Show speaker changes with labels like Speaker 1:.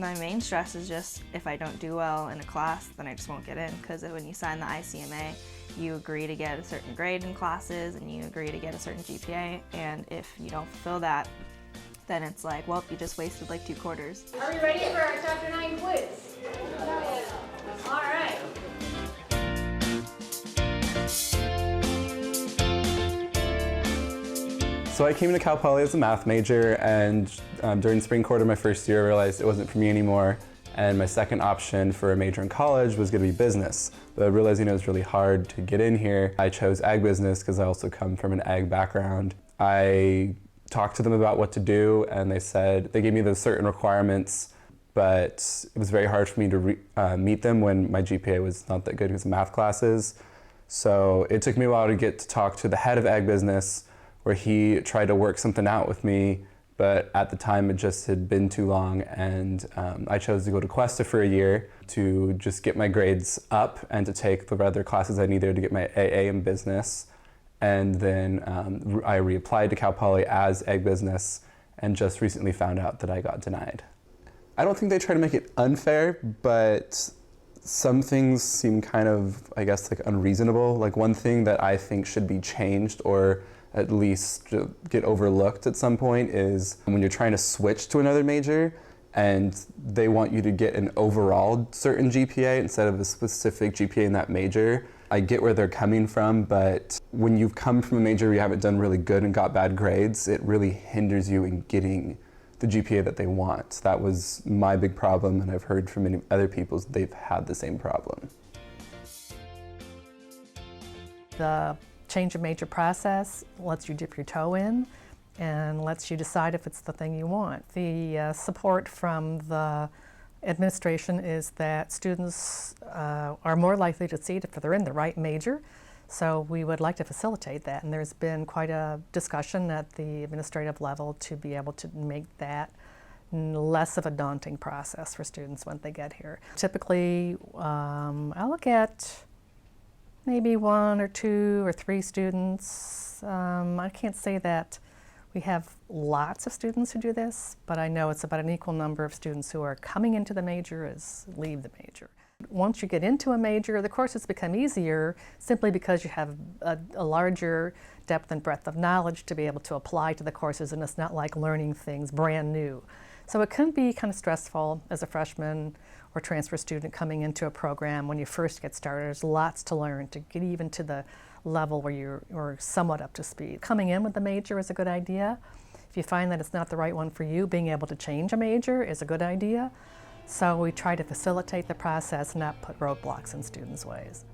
Speaker 1: My main stress is just if I don't do well in a class, then I just won't get in, because when you sign the ICMA, you agree to get a certain grade in classes and you agree to get a certain GPA, and if you don't fulfill that, then it's like, well, you just wasted like 2 quarters.
Speaker 2: Are we ready for our Chapter 9 quiz? All right.
Speaker 3: So I came to Cal Poly as a math major, and during spring quarter my first year I realized it wasn't for me anymore, and my second option for a major in college was going to be business. But realizing it was really hard to get in here, I chose ag business because I also come from an ag background. I talked to them about what to do, and they gave me those certain requirements, but it was very hard for me to meet them when my GPA was not that good because of math classes. So it took me a while to get to talk to the head of ag business, where he tried to work something out with me, but at the time it just had been too long, and I chose to go to Cuesta for a year to just get my grades up and to take the other classes I needed to get my AA in business. And then I reapplied to Cal Poly as ag business and just recently found out that I got denied. I don't think they try to make it unfair, but some things seem kind of, I guess, like unreasonable. Like one thing that I think should be changed, or at least get overlooked at some point, is when you're trying to switch to another major and they want you to get an overall certain GPA instead of a specific GPA in that major. I get where they're coming from, but when you've come from a major where you haven't done really good and got bad grades, it really hinders you in getting the GPA that they want. That was my big problem, and I've heard from many other people that they've had the same problem.
Speaker 4: The change of major process lets you dip your toe in and lets you decide if it's the thing you want. The support from the administration is that students are more likely to succeed if they're in the right major, so we would like to facilitate that, and there's been quite a discussion at the administrative level to be able to make that less of a daunting process for students when they get here. Typically, I look at maybe 1 or 2 or 3 students. I can't say that we have lots of students who do this, but I know it's about an equal number of students who are coming into the major as leave the major. Once you get into a major, the courses become easier simply because you have a larger depth and breadth of knowledge to be able to apply to the courses, and it's not like learning things brand new. So it can be kind of stressful as a freshman or transfer student coming into a program when you first get started. There's lots to learn to get even to the level where you're somewhat up to speed. Coming in with a major is a good idea. If you find that it's not the right one for you, being able to change a major is a good idea. So we try to facilitate the process, not put roadblocks in students' ways.